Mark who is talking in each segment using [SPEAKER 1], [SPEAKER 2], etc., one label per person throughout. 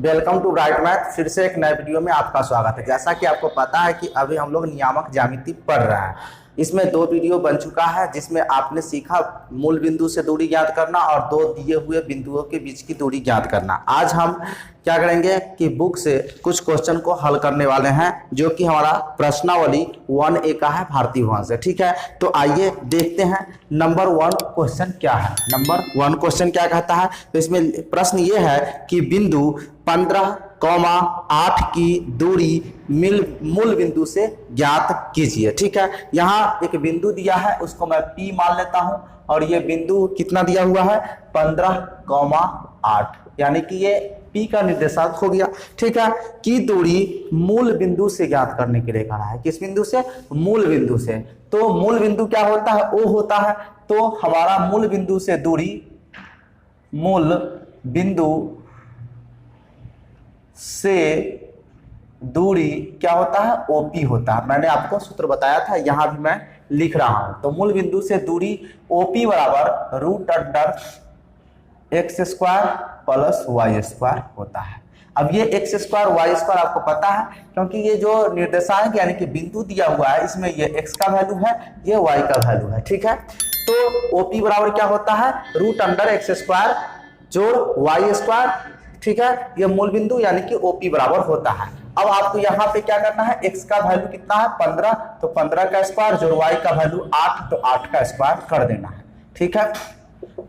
[SPEAKER 1] Welcome to bright math. फिर से एक नए वीडियो में आपका स्वागत है। जैसा कि आपको पता है कि अभी हम लोग नियामक ज्यामिति पढ़ रहे हैं। इसमें 2 वीडियो बन चुका है जिसमें आपने सीखा मूल बिंदु से दूरी ज्ञात करना और 2 दिए हुए बिंदुओं के बीच की दूरी ज्ञात करना। आज हम क्या करेंगे कि बुक से कुछ क्वेश्चन को हल करने वाले हैं जो कि हमारा प्रश्नावली 1A का है भारतीय भवन से। ठीक है, तो आइए देखते हैं नंबर 1 क्वेश्चन क्या है। नंबर 1 क्वेश्चन क्या कहता है, तो इसमें प्रश्न ये है कि बिंदु 15,8 की दूरी मूल बिंदु से ज्ञात कीजिए। ठीक है, यहाँ एक बिंदु दिया है, उसको मैं P मान लेता हूं और ये बिंदु कितना दिया हुआ है 15,8, यानी कि ये P का निर्देशांक हो गया। ठीक है, की दूरी मूल बिंदु से ज्ञात करने के लिए कहा है। किस बिंदु से? मूल बिंदु से। तो मूल बिंदु क्या होता है? O होता है। तो हमारा मूल बिंदु से दूरी, मूल बिंदु से दूरी क्या होता है? OP होता है। मैंने आपको सूत्र बताया था, यहां भी मैं लिख रहा हूं। तो मूल बिंदु से दूरी OP बराबर √x² प्लस y² होता है। अब ये x² y² आपको पता है क्योंकि ये जो निर्देशांक यानी कि बिंदु दिया हुआ है इसमें ये x का वैल्यू है, ये y का वैल्यू है। ठीक है, तो OP बराबर क्या होता है? √x² जोड़ y²। ठीक है, ये मूल बिंदु यानी कि OP बराबर होता है। अब आपको यहाँ पे क्या करना है, x का वैल्यू कितना है 15, तो 15 का स्क्वायर जोड़ y का वैल्यू 8, तो 8 का स्क्वायर कर देना है। ठीक है,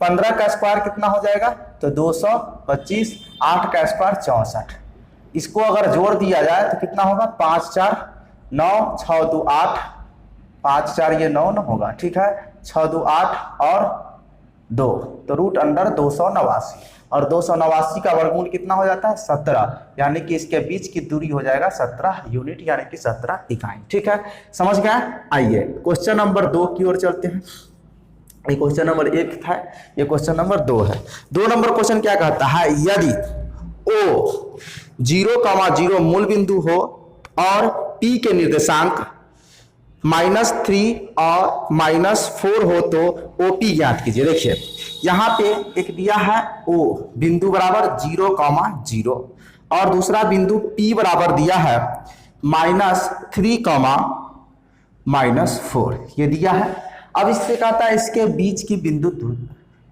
[SPEAKER 1] 15 का स्क्वायर कितना हो जाएगा? तो 225, 8 का स्क्वायर 64। इसको अगर जोड़ दिया जाए तो कितना होगा? 5 4 9, 6 2 8, 5 4 ये 9 न होगा। ठीक है, 6 2 8 और 2, तो √289 और 289 का वर्गमूल कितना हो जाता है? 17, यानी कि इसके बीच की दूरी हो जाएगा 17 यूनिट यानी कि 17 इकाई। ठीक है, समझ गए? आइए क्वेश्चन नंबर 2 की ओर चलते हैं। ये क्वेश्चन नंबर 1 था, ये क्वेश्चन नंबर 2 है। 2 नंबर क्वेश्चन क्या कहता है, यदि O 0,0 मूल बिंदु हो और P के निर्देशांक -3 और -4 हो तो OP ज्ञात कीजिए। देखिए यहाँ पे एक दिया है O बिंदु बराबर 0,0 और दूसरा बिंदु P बराबर दिया है -3, -4 ये दिया है। अब इससे कहता है इसके बीच की बिंदु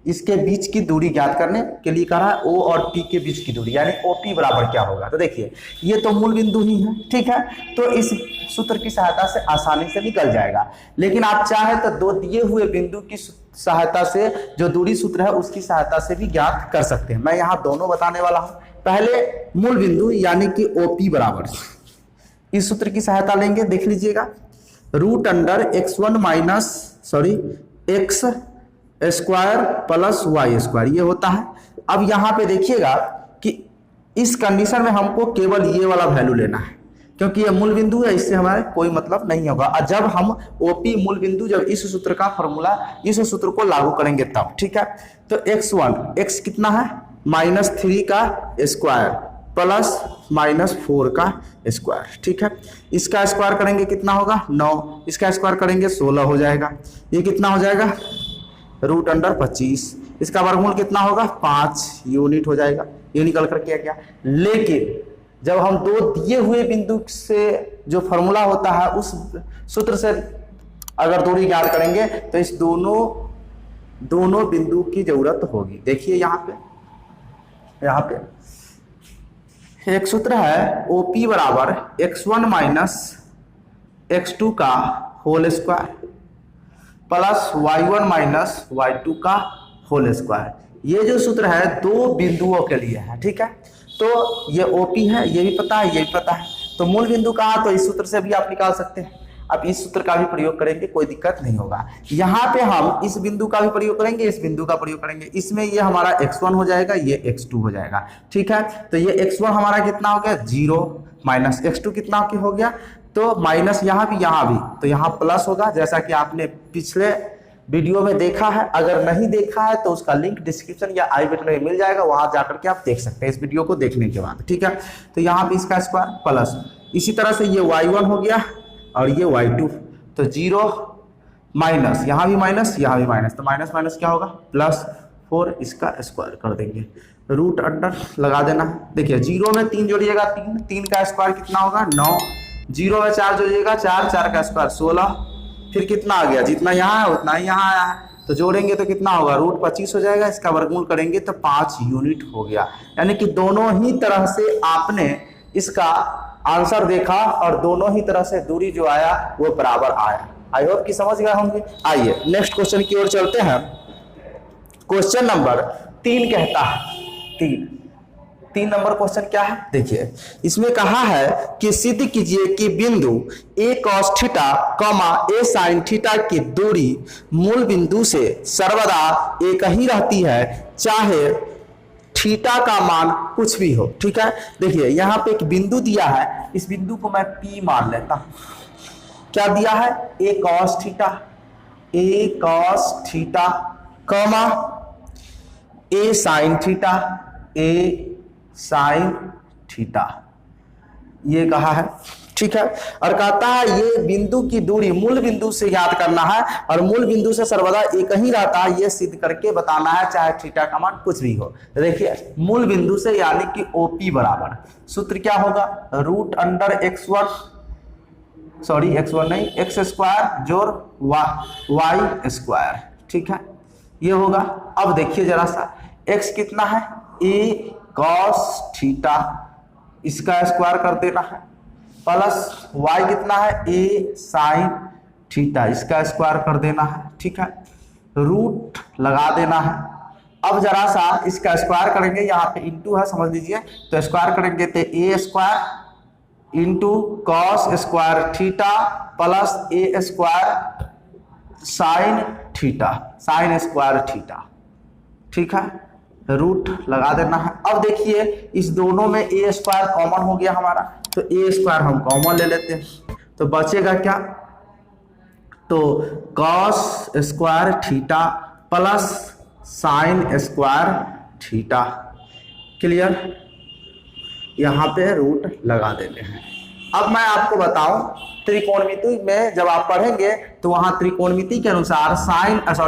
[SPEAKER 1] इसके बीच की दूरी ज्ञात करने के लिए कहा है O और P के बीच की दूरी यानी OP बराबर क्या होगा। तो देखिए ये तो मूल बिंदु ही है। ठीक है, तो इस सूत्र की सहायता से आसानी से निकल जाएगा। लेकिन आप चाहे तो 2 दिए हुए बिंदु की सहायता से जो दूरी सूत्र है उसकी सहायता से भी ज्ञात कर सकते हैं। मैं यहाँ दोनों बताने वाला हूँ। पहले मूल बिंदु यानी कि OP बराबर इस सूत्र की सहायता लेंगे। देख लीजिएगा x² प्लस y² ये होता है। अब यहाँ पे देखिएगा कि इस कंडीशन में हमको केवल ये वाला वैल्यू लेना है क्योंकि ये मूल बिंदु है, इससे हमारे कोई मतलब नहीं होगा। और जब हम OP मूल बिंदु जब इस सूत्र का फॉर्मूला इस सूत्र को लागू करेंगे तब। ठीक है, तो x कितना है? -3 का स्क्वायर प्लस -4 का स्क्वायर। ठीक है, इसका स्क्वायर करेंगे कितना होगा? 9, इसका स्क्वायर करेंगे 16 हो जाएगा। ये कितना हो जाएगा? √25। इसका वर्गमूल कितना होगा? 5 यूनिट हो जाएगा। ये निकल कर क्या गया। लेकिन जब हम 2 दिए हुए बिंदु से जो फॉर्मूला होता है उस सूत्र से अगर दूरी ज्ञात करेंगे तो इस दोनों बिंदु की जरूरत होगी। देखिए यहाँ पे एक सूत्र है OP बराबर x1 - x2 का whole square plus y1 - y2 का होल स्क्वायर। ये जो सूत्र है 2 बिंदुओं के लिए है। ठीक है, तो ये OP है, ये भी पता है, ये भी पता है। तो मूल बिंदु कहाँ, तो इस सूत्र से भी आप निकाल सकते हैं। अब इस सूत्र का भी प्रयोग करेंगे, कोई दिक्कत नहीं होगा। यहाँ पे हम इस बिंदु का भी प्रयोग करेंगे, इस बिंदु का प्रयोग करेंगे। इसमें ये हमारा x1 हो जाएगा, ये x2 हो जाएगा। ठीक है, तो ये x1 हमारा कितना हो गया? 0 -x2 कितना हो गया? तो माइनस यहाँ भी, तो यहाँ प्लस होगा जैसा कि आपने पिछले वीडियो में देखा है। अगर नहीं देखा है तो उसका लिंक डिस्क्रिप्शन या आई बटन में मिल जाएगा, वहां जाकर के आप देख सकते हैं इस वीडियो को देखने के बाद। ठीक है, तो यहाँ पे इसका स्क्वायर प्लस, इसी तरह से ये y1 हो गया और ये y2, तो 0 माइनस, यहाँ भी माइनस, यहाँ भी माइनस, तो माइनस माइनस क्या होगा? प्लस 4 इसका स्क्वायर कर देंगे, रूट अंडर लगा देना है। देखिए 0 में 3 जोड़िएगा 3, 3 का स्क्वायर कितना होगा 9, 0 में 4 जोड़िएगा 4, 4 का स्क्वायर 16, फिर कितना आ गया, जितना यहाँ है उतना ही यहाँ आया है, तो जोड़ेंगे तो कितना होगा रूट 25 हो जाएगा, इसका वर्गमूल करेंगे तो 5 यूनिट हो गया। यानी कि दोनों ही तरह से आपने इसका आंसर देखा और दोनों ही तरह से दूरी जो आया वो बराबर आया। आई होप कि समझ गए होंगे। आइए नेक्स्ट क्वेश्चन की ओर चलते हैं। क्वेश्चन नंबर 3 कहता है, 3 नंबर क्वेश्चन क्या है देखिए, इसमें कहा है कि सिद्ध कीजिए कि बिंदु a cos theta a sin theta की दूरी मूल बिंदु से सर्वदा एक ही रहती है, चाहे थीटा का मान कुछ भी हो। ठीक है, देखिए यहाँ पे एक बिंदु दिया है, इस बिंदु को मैं P मान लेता हूं। क्या दिया है, a cos theta comma a sin theta ये कहा है। ठीक है, और कहता है ये बिंदु की दूरी मूल बिंदु से ज्ञात करना है और मूल बिंदु से सर्वदा एक ही रहता है, ये सिद्ध करके बताना है, चाहे थीटा का मान कुछ भी हो। देखिए मूल बिंदु से यानी कि OP बराबर सूत्र क्या होगा, रूट अंडर x1 नहीं x स्क्वायर जोड़ y स्क्वायर। ठीक है, ये होगा। अब देखिए जरा सा, x कितना है a cos थीटा, इसका स्क्वायर कर देना है, प्लस y कितना है a sin थीटा, इसका स्क्वायर कर देना है। ठीक है, रूट लगा देना है। अब जरा सा इसका स्क्वायर करेंगे, यहाँ पे इंटू है समझ लीजिए, तो स्क्वायर करेंगे तो a square into cos square theta plus a square sine theta, sign square theta. ठीक है, रूट लगा देना है। अब देखिए इस दोनों में a स्क्वायर कॉमन हो गया हमारा, तो a स्क्वायर हम कॉमन ले लेते हैं, तो बचेगा क्या, तो cos square theta plus sine square theta. Clear, यहाँ पे रूट लगा देते हैं। अब मैं आपको बताऊं, त्रिकोणमिति में जब आप पढ़ेंगे तो वहां त्रिकोणमिति के अनुसार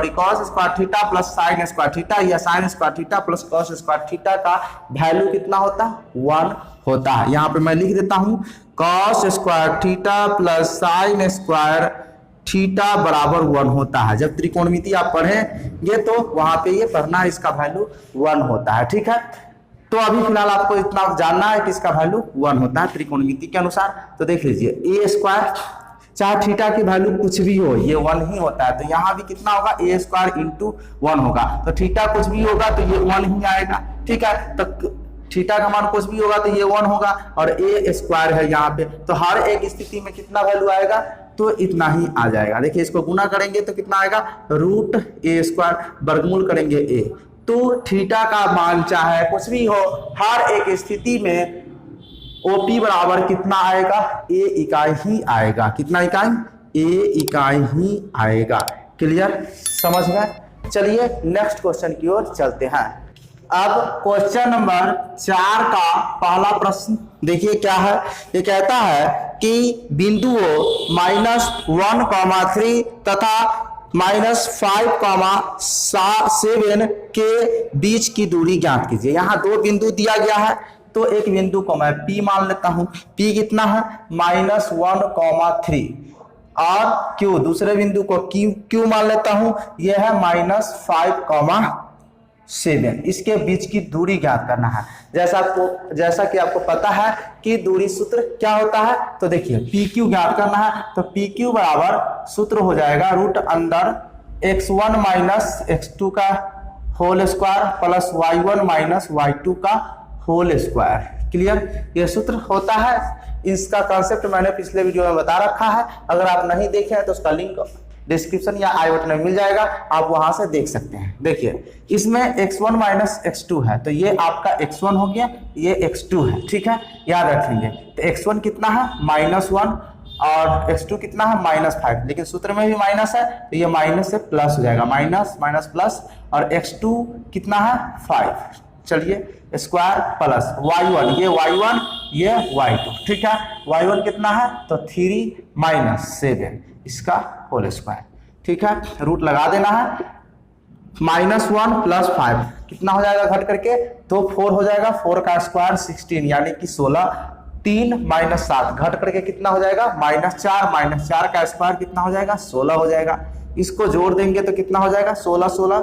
[SPEAKER 1] cos square theta plus sine square theta या sine square theta plus cos square theta का वैल्यू कितना होता है, 1 होता है। यहाँ पे मैं लिख देता हूं cos square theta plus sine square theta बराबर 1 होता है। जब त्रिकोणमिति आप पढ़ेंगे तो वहां पे ये पढ़ना है, इसका वैल्यू 1 होता है। ठीक है, तो अभी फिलहाल आपको इतना जानना है कि इसका वैल्यू 1 होता है त्रिकोणमिति के अनुसार। तो देख लीजिए a स्क्वायर, चाहे थीटा की वैल्यू कुछ भी हो ये 1 ही होता है, तो यहाँ भी कितना होगा a स्क्वायर इंटू 1 होगा, तो थीटा कुछ भी होगा तो ये 1 ही आएगा। ठीक है, तो थीटा का मान कुछ भी होगा तो ये 1 होगा और a स्क्वायर है यहाँ पे, तो हर एक स्थिति में कितना वैल्यू आएगा, तो इतना ही आ जाएगा। देखिए इसको गुना करेंगे तो कितना आएगा, रूट a स्क्वायर, वर्गमूल करेंगे a, तो थीटा का मान चाहे कुछ भी हो हर एक स्थिति में OP बराबर कितना आएगा, a इकाई ही आएगा। कितना इकाई, a इकाई ही आएगा। क्लियर, समझ गए। चलिए नेक्स्ट क्वेश्चन की ओर चलते हैं। अब क्वेश्चन नंबर 4 का पहला प्रश्न देखिए क्या है, ये कहता है कि बिंदुओं -1,3 तथा -5,7 के बीच की दूरी ज्ञात कीजिए। यहाँ 2 बिंदु दिया गया है, तो एक बिंदु को मैं P मान लेता हूँ, P कितना है -1,3 और Q, दूसरे बिंदु को Q मान लेता हूँ, यह है -5,7। इसके बीच की दूरी ज्ञात करना है। जैसा कि आपको पता है कि दूरी सूत्र क्या होता है, तो देखिए PQ ज्ञात करना है, तो PQ बराबर सूत्र हो जाएगा root under x1 minus x2 का whole square plus y1 minus y2 का होल स्क्वायर। क्लियर, ये सूत्र होता है। इसका कॉन्सेप्ट मैंने पिछले वीडियो में बता रखा है, अगर आप नहीं देखे हैं तो उसका लिंक डिस्क्रिप्शन या आई बटन में मिल जाएगा, आप वहां से देख सकते हैं। देखिए इसमें x1 माइनस x2 है, तो ये आपका x1 हो गया, ये x2 है। ठीक है, याद रखेंगे। तो x1 कितना है -1 और x2 कितना है -5, लेकिन सूत्र में भी माइनस है तो ये माइनस से प्लस हो जाएगा, माइनस माइनस प्लस, और x2 कितना है 5। चलिए स्क्वायर प्लस y1, ये y1 ये y2। ठीक है, y1 कितना है तो 3 -7 इसका होल स्क्वायर। ठीक है, रूट लगा देना है। -1 + 5 कितना हो जाएगा घट करके, तो 4 हो जाएगा, 4 का स्क्वायर 16 यानी कि 16, 3 - 7 घट करके कितना हो जाएगा, -4, -4 का स्क्वायर कितना हो जाएगा, 16 हो जाएगा। इसको जोड़ देंगे तो कितना हो जाएगा, 16 16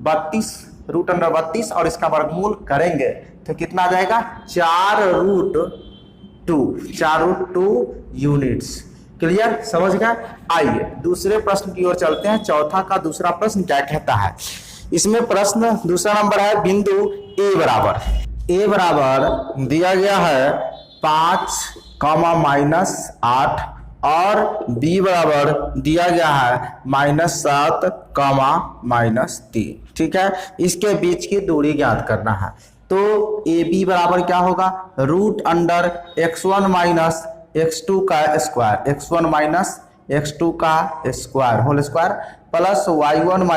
[SPEAKER 1] 32 √32 और इसका वर्गमूल करेंगे तो कितना आ जाएगा, 4√2 यूनिट्स। क्लियर, समझ गए। आइए दूसरे प्रश्न की ओर चलते हैं। चौथा का दूसरा प्रश्न क्या कहता है, इसमें प्रश्न दूसरा नंबर है, बिंदु ए बराबर दिया गया है 5, -8 और बी बराबर दिया गया है -7, -3। ठीक है, इसके बीच की दूरी ज्ञात करना है। तो ए बी बराबर क्या होगा, √x1 - x2 का स्क्वायर, x1 - x2 का square whole square plus y1 -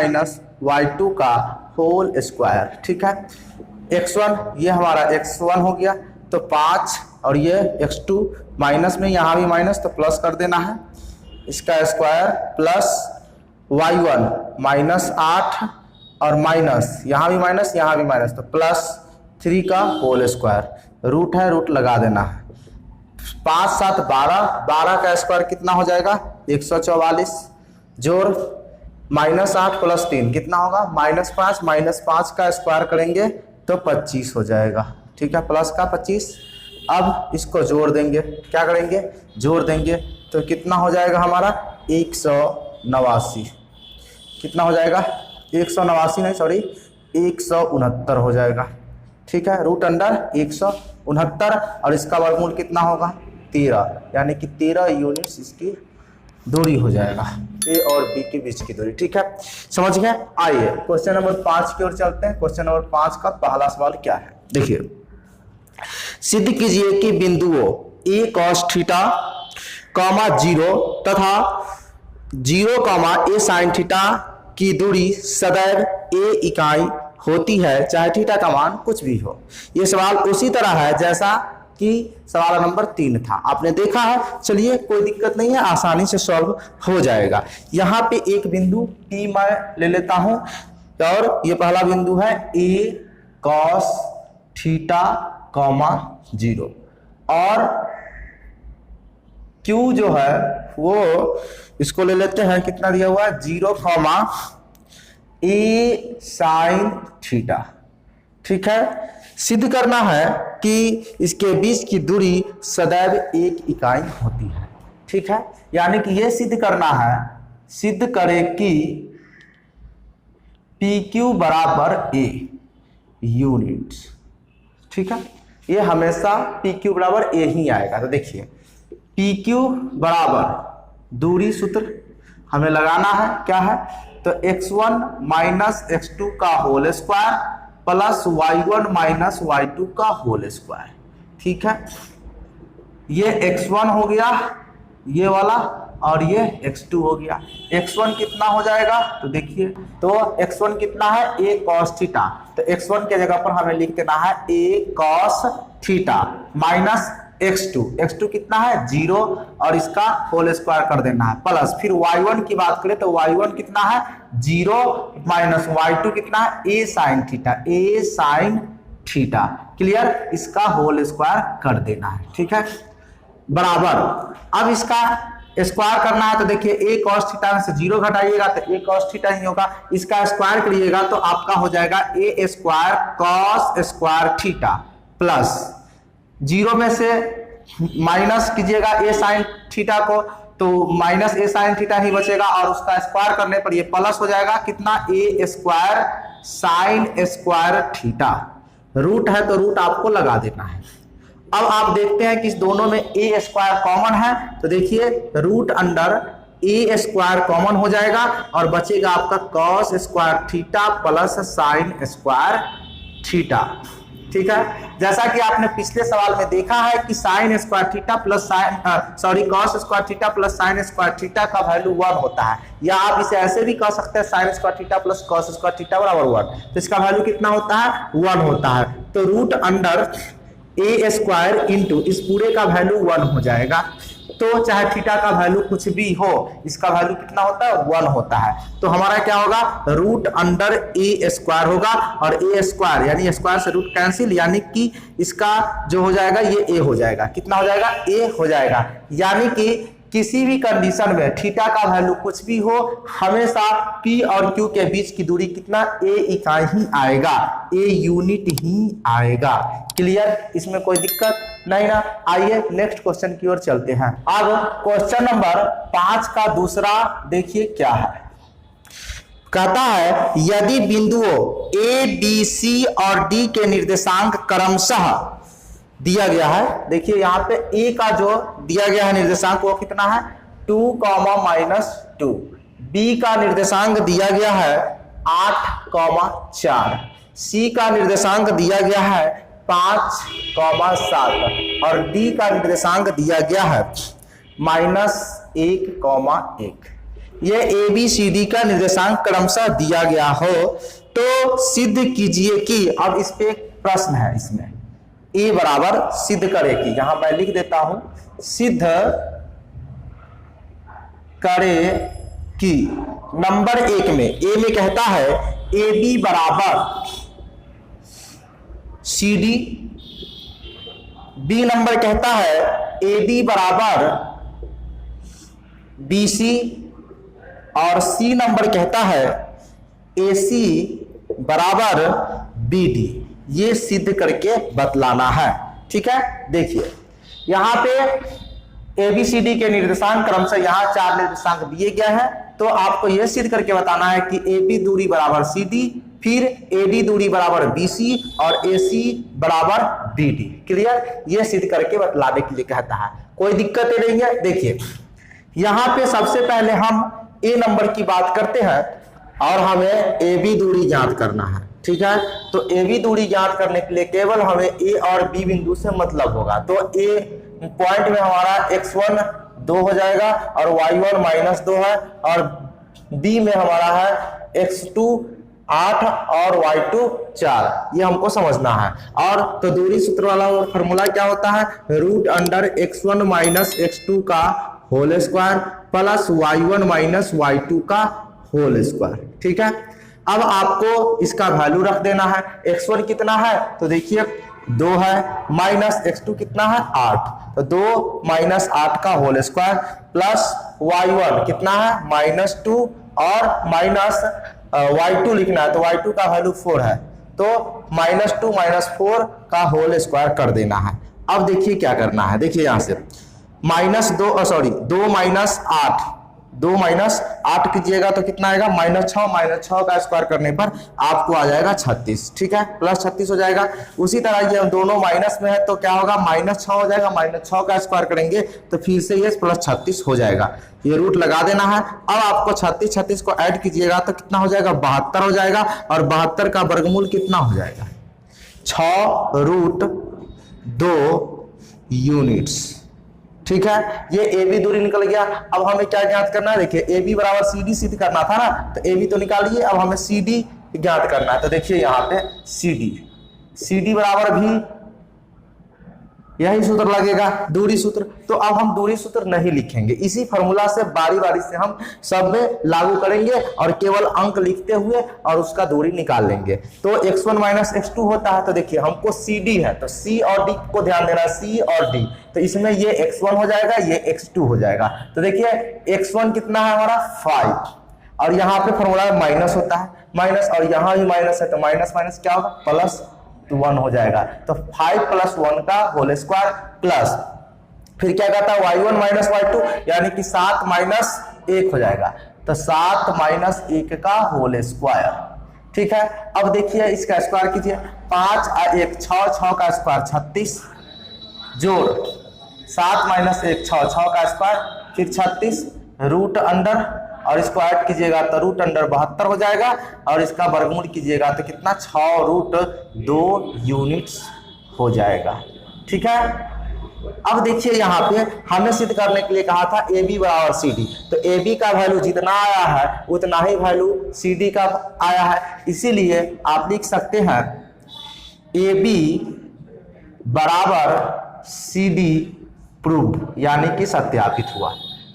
[SPEAKER 1] y2 का होल स्क्वायर। ठीक है, x1 ये हमारा x1 हो गया, तो 5 और ये x2 माइनस में, यहाँ भी माइनस तो प्लस कर देना है, इसका स्क्वायर प्लस y1 -8 और माइनस यहाँ भी माइनस यहाँ भी माइनस, तो +3 का होल स्क्वायर, रूट है रूट लगा देना है। 5 7 12, 12 का स्क्वायर कितना हो जाएगा, 144, जोड़ -8 + 3 कितना होगा, -5, -5 का स्क्वायर करेंगे तो 25 हो जाएगा। ठीक है, प्लस का 25। अब इसको जोड़ देंगे, क्या करेंगे, जोड़ देंगे तो कितना हो जाएगा हमारा, 189। कितना हो जाएगा, 189 नहीं सॉरी 169 हो जाएगा। ठीक है, √169 और इसका वर्गमूल कितना होगा, 13, यानी कि 13 यूनिट्स इसकी दूरी हो जाएगा, ए और बी के बीच की दूरी। ठीक है, समझ गए। आइए क्वेश्चन नंबर 5 की ओर चलते हैं। क्वेश्चन नंबर 5 का पहला सवाल क्या है, देखिए, सिद्ध कीजिए कि बिंदुओं a cos थीटा, 0 तथा 0, a sin थीटा की दूरी सदैव a इकाई होती है, चाहे थीटा का मान कुछ भी हो। ये सवाल उसी तरह है जैसा कि सवाल नंबर 3 था, आपने देखा है। चलिए कोई दिक्कत नहीं है, आसानी से सॉल्व हो जाएगा। यहाँ पे एक बिंदु P मैं ले लेता हूं और ये पहला बिंदु है a cos थीटा, 0 और Q जो है वो इसको ले लेते हैं, कितना दिया हुआ है, 0, a sin थीटा। ठीक है, सिद्ध करना है कि इसके बीच की दूरी सदैव 1 इकाई होती है। ठीक है, यानी कि यह सिद्ध करना है, सिद्ध करें कि PQ बराबर A यूनिट्स। ठीक है, ये हमेशा PQ बराबर A ही आएगा। तो देखिए PQ बराबर दूरी सूत्र हमें लगाना है, क्या है, तो x1 - x2 का whole square plus y1 - y2 का होल स्क्वायर। ठीक है, ये x1 हो गया ये वाला और ये x2 हो गया। x1 कितना हो जाएगा, तो देखिए, तो x1 कितना है, a cos थीटा, तो x1 के जगह पर हमें लिख देना है a cos theta minus x2 कितना है, 0 और इसका होल स्क्वायर कर देना है, प्लस फिर y1 की बात करें तो y1 कितना है, 0 माइनस y2 कितना है, a sin थीटा। क्लियर, इसका होल स्क्वायर कर देना है। ठीक है, बराबर, अब इसका स्क्वायर करना है तो देखिए a cos थीटा में से 0 घटाइएगा तो a cos थीटा ही होगा, इसका स्क्वायर करिएगा तो आपका हो जाएगा a square cos square theta plus 0 में से माइनस कीजिएगा a sin थीटा को तो माइनस a sin थीटा ही बचेगा और उसका स्क्वायर करने पर ये प्लस हो जाएगा, कितना, a square sin square theta. Root है तो रूट आपको लगा देना है। अब आप देखते हैं कि इस दोनों में a स्क्वायर कॉमन है तो देखिए √a स्क्वायर कॉमन हो जाएगा और बचेगा आपका cos square theta plus sin square theta. ठीक है, जैसा कि आपने पिछले सवाल में देखा है कि sin square theta plus cos square theta plus sin square theta का वैल्यू 1 होता है, या आप इसे ऐसे भी कह सकते हैं sin square theta plus cos square theta बराबर 1, तो इसका वैल्यू कितना होता है, 1 होता है। तो √a स्क्वायर इंटू इस पूरे का वैल्यू 1 हो जाएगा। तो चाहे थीटा का वैल्यू कुछ भी हो, इसका वैल्यू कितना होता है 1 होता है। तो हमारा क्या होगा रूट अंडर ए स्क्वायर होगा, और ए स्क्वायर यानी स्क्वायर से रूट कैंसिल, यानी कि इसका जो हो जाएगा ये ए हो जाएगा। कितना हो जाएगा ए हो जाएगा। यानी कि किसी भी कंडीशन में थीटा का वैल्यू कुछ भी हो, हमेशा P और Q के बीच की दूरी कितना a इकाई ही आएगा, a यूनिट ही आएगा। क्लियर, इसमें कोई दिक्कत नहीं ना। आइए नेक्स्ट क्वेश्चन की ओर चलते हैं। अब क्वेश्चन नंबर 5 का दूसरा देखिए क्या है। कहता है यदि बिंदुओं A, B, C और D के निर्देशांक क्रमशः दिया गया है। देखिए यहाँ पे ए का जो दिया गया है निर्देशांक वो कितना है 2, -2। बी का निर्देशांक दिया गया है 8, 4। सी का निर्देशांक दिया गया है 5, 7 और डी का निर्देशांक दिया गया है -1, 1। ये ए बी सी डी का निर्देशांक क्रमशः दिया गया हो तो सिद्ध कीजिए कि, अब इस पे एक प्रश्न है, इसमें ए बराबर सिद्ध करे कि, यहां मैं लिख देता हूं सिद्ध करे कि नंबर 1 में ए में कहता है ए बी बराबर सी डी, बी नंबर कहता है ए बी बराबर बी सी और सी नंबर कहता है ए सी बराबर बी डी। ये सिद्ध करके बतलाना है। ठीक है, देखिए यहां पे एबीसीडी के निर्देशांक क्रमशः यहां 4 निर्देशांक दिए गए हैं, तो आपको यह सिद्ध करके बताना है कि AB दूरी बराबर CD, फिर AD दूरी बराबर BC और AC बराबर BD। क्लियर, यह सिद्ध करके बतलाने के लिए कहता है, कोई दिक्कत नहीं है। देखिए यहां पे सबसे पहले हम A नंबर की बात करते हैं और हमें AB दूरी ज्ञात करना है। ठीक है, तो AB दूरी ज्ञात करने के लिए केवल हमें A और B बिंदु से मतलब होगा। तो A पॉइंट में हमारा x1 2 हो जाएगा और y1 -2 है, और B में हमारा है x2 8 और y2 4। ये हमको समझना है। और तो दूरी सूत्र वाला फॉर्मूला क्या होता है रूट अंडर x1 -x2 का whole square plus y1 -y2 का होल स्क्वायर। ठीक है, अब आपको इसका वैल्यू रख देना है। x1 कितना है तो देखिए 2 है, माइनस x2 कितना है 8, तो 2 - 8 का होल स्क्वायर प्लस y1 कितना है -2 और माइनस y2 लिखना है, तो y2 का वैल्यू 4 है, तो -2 - 4 का होल स्क्वायर कर देना है। अब देखिए क्या करना है, देखिए यहां से -2 -8 कीजिएगा तो कितना आएगा -6 का स्क्वायर करने पर आपको आ जाएगा 36। ठीक है, प्लस 36 हो जाएगा। उसी तरह ये दोनों माइनस में है तो क्या होगा -6 हो जाएगा, -6 का स्क्वायर करेंगे तो फिर से ये प्लस 36 हो जाएगा। ये रूट लगा देना है। अब आपको 36 को ऐड कीजिएगा तो कितना हो जाएगा 72 हो जाएगा, और 72 का वर्गमूल कितना हो जाएगा 6√2 यूनिट्स। ठीक है, ये ए बी दूरी निकल गया। अब हमें क्या ज्ञात करना है, देखिए ए बी बराबर सी डी सिद्ध करना था ना, तो ए बी तो निकालिए, अब हमें सी डी ज्ञात करना है। तो देखिए यहाँ पे सी डी बराबर भी यही सूत्र लगेगा दूरी सूत्र। तो अब हम दूरी सूत्र नहीं लिखेंगे, इसी फॉर्मूला से बारी बारी से हम सब में लागू करेंगे और केवल अंक लिखते हुए और उसका दूरी निकाल लेंगे। तो x1 - x2 होता है, तो देखिए हमको CD है तो C और D को ध्यान देना, C और D, तो इसमें ये x1 हो जाएगा, ये x2 हो जाएगा। तो देखिए x1 कितना है हमारा 5, और यहाँ पे फॉर्मूला माइनस होता है माइनस, और यहाँ भी माइनस है, तो माइनस माइनस क्या होगा +1 हो जाएगा। तो 5 + 1 का होल स्क्वायर प्लस फिर क्या कहता है y1 - y2 यानी कि 7 - 1 हो जाएगा, तो 7 - 1 का होल स्क्वायर। ठीक है, अब देखिए इसका स्क्वायर कीजिए, 5 और 1 6 का स्क्वायर 36 जोड़ 7 - 1 6 का स्क्वायर, फिर 36 रूट अंडर, और इसको ऐड कीजिएगा तो रूट अंडर 72 हो जाएगा, और इसका वर्गमूल कीजिएगा तो कितना 6√2 यूनिट्स हो जाएगा। ठीक है, अब देखिए यहाँ पे हमें सिद्ध करने के लिए कहा था ए बी बराबर सी डी, तो ए बी का वैल्यू जितना आया है उतना ही वैल्यू सी डी का आया है, इसीलिए आप लिख सकते हैं ए बी बराबर सी डी प्रूव्ड यानी कि सत्यापित हुआ।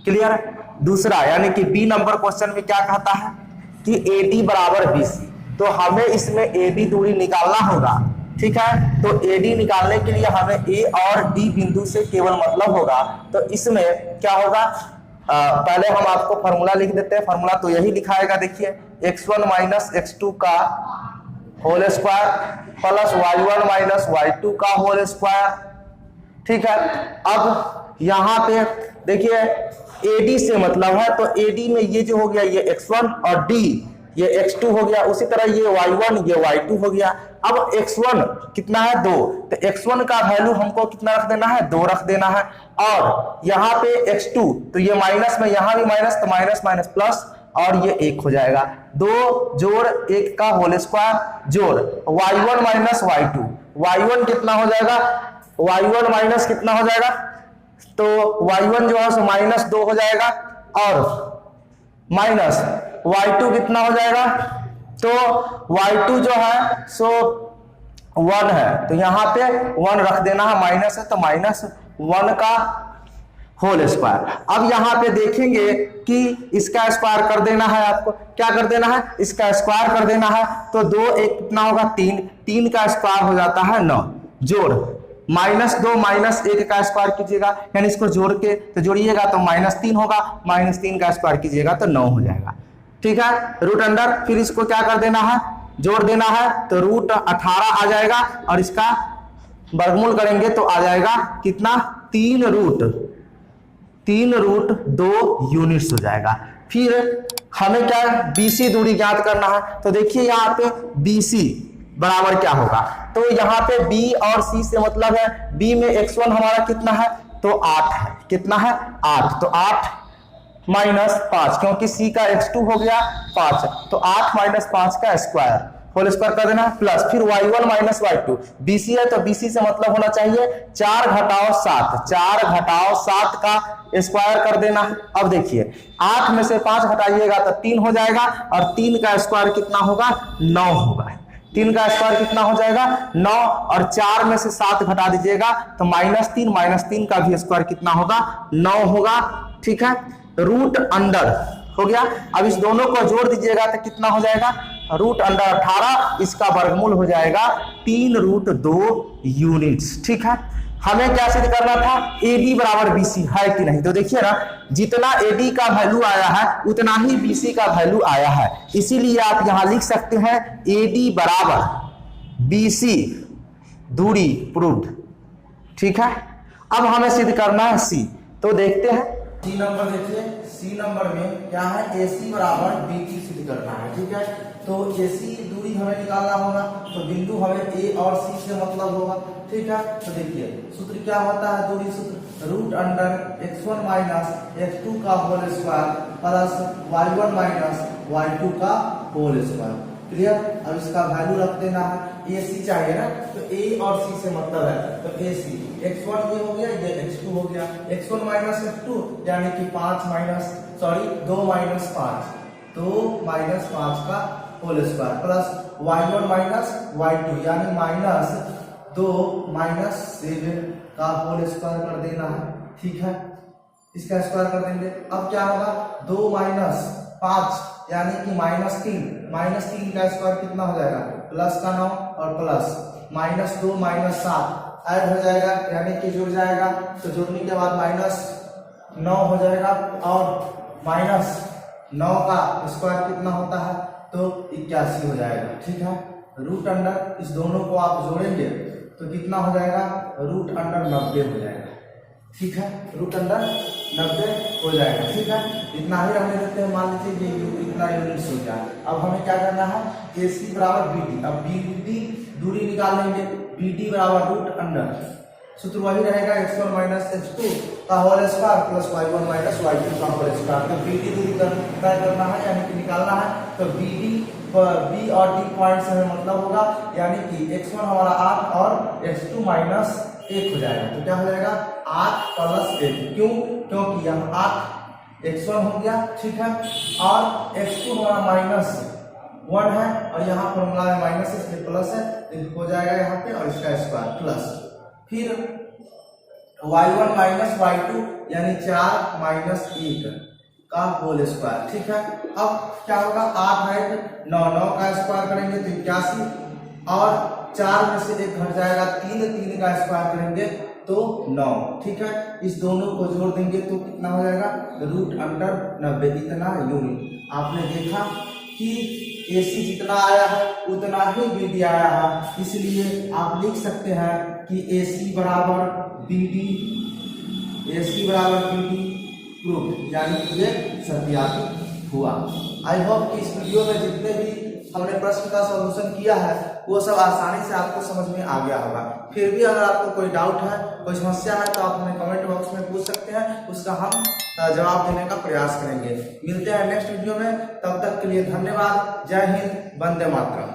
[SPEAKER 1] क्लियर। दूसरा यानी कि बी नंबर क्वेश्चन में क्या कहता है कि AD बराबर BC, तो हमें इसमें AD दूरी निकालना होगा। ठीक है, तो AD निकालने के लिए हमें A और D बिंदु से केवल मतलब होगा। तो इसमें क्या होगा, पहले हम आपको फॉर्मूला लिख देते हैं। फॉर्मूला तो यही लिखाएगा, देखिए x1 माइनस x2 का whole square plus y1 minus y2 का होल स्क्वायर। ठीक है, अब यहाँ पे देखिए AD से मतलब है, तो AD में ये जो हो गया ये x1 और D ये x2 हो गया, उसी तरह ये y1 ये y2 हो गया। अब x1 कितना है 2, तो x1 का वैल्यू हमको कितना रख देना है 2 रख देना है। और यहाँ पे x2 तो ये माइनस में, यहाँ भी माइनस, तो माइनस माइनस प्लस और ये 1 हो जाएगा। 2 जोड़ 1 का होल स्क्वायर जोड़ y1 माइनस y2, y1 कितना हो जाएगा, y1 माइनस कितना हो जाएगा, तो y1 जो है सो माइनस 2 हो जाएगा और माइनस y2 कितना हो जाएगा, तो y2 जो है सो 1 है, तो यहाँ पे 1 रख देना है, माइनस है तो माइनस 1 का होल स्क्वायर। अब यहाँ पे देखेंगे कि इसका स्क्वायर कर देना है, आपको क्या कर देना है, इसका स्क्वायर कर देना है। तो 2 1 कितना होगा 3, 3 का स्क्वायर हो जाता है 9, जोड़ -2 -1 का स्क्वायर कीजिएगा, यानी इसको जोड़ के तो जोड़िएगा तो -3 होगा, -3 का स्क्वायर कीजिएगा तो 9 हो जाएगा। ठीक है, रूट अंडर, फिर इसको क्या कर देना है, जोड़ देना है, तो रूट 18 आ जाएगा और इसका वर्गमूल करेंगे तो आ जाएगा कितना 3 रूट 2 यूनिट्स हो जाएगा। फिर हमें क्या BC दूरी ज्ञात करना है, तो देखिए यहाँ पे BC बराबर क्या होगा, तो यहाँ पे B और C से मतलब है, B में x1 हमारा कितना है, तो 8 है, कितना है 8, तो 8 माइनस 5, क्योंकि C का x2 हो गया 5, तो 8 माइनस 5 का स्क्वायर होल स्क्वायर कर देना प्लस, फिर y1 माइनस y2, BC है तो BC से मतलब होना चाहिए 4 घटाओ 7, 4 घटाओ 7 का स्क्वायर कर देना। अब देखिए 8 में से 5 घटाइएगा तो 3 हो जाएगा और 3 का स्क्वायर कितना होगा 9 होगा, 3 का स्क्वायर कितना हो जाएगा 9, और 4 में से 7 घटा दीजिएगा तो -3 का भी स्क्वायर कितना होगा 9 होगा। ठीक है, रूट अंडर हो गया। अब इस दोनों को जोड़ दीजिएगा तो कितना हो जाएगा, रूट अंडर 18, इसका वर्गमूल हो जाएगा 3 रूट 2 यूनिट्स। ठीक है, हमें क्या सिद्ध करना था, AD बराबर BC है कि नहीं, तो देखिए ना जितना AD का वैल्यू आया है उतना ही BC का वैल्यू आया है, इसीलिए आप यहां लिख सकते हैं AD बराबर BC दूरी प्रूव्ड। ठीक है, अब हमें सिद्ध करना है C, तो देखते हैं C नंबर। देखिए C नंबर में क्या है, AC बराबर BD सिद्ध करना है। ठीक है, तो AC दूरी हमें निकालना होगा, तो बिंदु हमें A और C से मतलब होगा। ठीक है, तो देखिए सूत्र क्या होता है, दूरी सूत्र root under x1 minus x2 का whole square plus y1 minus y2 का होल स्क्वायर। क्लियर। अब इसका वैल्यू रख देना है, AC चाहिए ना, तो A और C से मतलब है, तो AC x1 ये हो गया, ये x2 हो गया, x1 माइनस x2 यानी कि 2 माइनस 5, 2 माइनस 5 का whole square plus y1 minus y2 यानी -2 माइनस 7 का होल स्क्वायर कर देना है। ठीक है, इसका स्क्वायर कर देंगे। अब क्या होगा, 2 माइनस 5 यानी कि -3 का स्क्वायर कितना हो जाएगा, प्लस का 9 और प्लस -2 माइनस 7 ऐड हो जाएगा, यानी कि जुड़ जाएगा, तो जुड़ने के बाद -9 हो जाएगा और -9 का स्क्वायर कितना होता है, तो 81 हो जाएगा। ठीक है, रूट अंडर इस दोनों को आप जोड़ेंगे तो कितना हो जाएगा, रूट अंडर 90 हो जाएगा। ठीक है, रूट अंडर 90 हो जाएगा। ठीक है, इतना ही रहने देते हैं, मान लीजिए ये इतना यूनिट्स हो गया। अब हमें क्या करना है, AC बराबर BD, अब BD दूरी निकाल लेंगे, BD बराबर रूट अंडर, सूत्र वही रहेगा x1 माइनस x2 का whole square plus y1 minus y2 का होल स्क्वायर। तो BD दूरी तय करना है यानी कि निकालना है, तो BD B और D पॉइंट से हमें मतलब होगा, यानी कि x1 हमारा 8 और x2 माइनस 1 हो जाएगा, तो क्या हो जाएगा 8 प्लस 1, क्यों, क्योंकि यहाँ 8 x1 हो गया। ठीक है, और x2 हमारा -1 है और यहाँ फॉर्मूला में माइनस इसलिए प्लस है, तो हो जाएगा यहाँ पे, और इसका स्क्वायर प्लस, फिर y1 माइनस y2 यानी 4 माइनस 1 का होल स्क्वायर। ठीक है, अब क्या होगा 8 है 9, 9 का स्क्वायर करेंगे तो 81 और 4 में से 1 घट जाएगा 3, 3 का स्क्वायर करेंगे तो 9। ठीक है, इस दोनों को जोड़ देंगे तो कितना हो जाएगा √90 इतना यूनिट। आपने देखा कि AC जितना आया है उतना ही BD आया है, इसलिए आप लिख सकते हैं कि AC बराबर BD प्रूफ, यानी ये सत्यापित हुआ। आई होप कि इस वीडियो में जितने भी हमने प्रश्न का सॉल्यूशन किया है वो सब आसानी से आपको समझ में आ गया होगा। फिर भी अगर आपको कोई डाउट है, कोई समस्या है तो आप हमें कमेंट बॉक्स में पूछ सकते हैं, उसका हम जवाब देने का प्रयास करेंगे। मिलते हैं नेक्स्ट वीडियो में, तब तक के लिए धन्यवाद। जय हिंद, वंदे मातरम।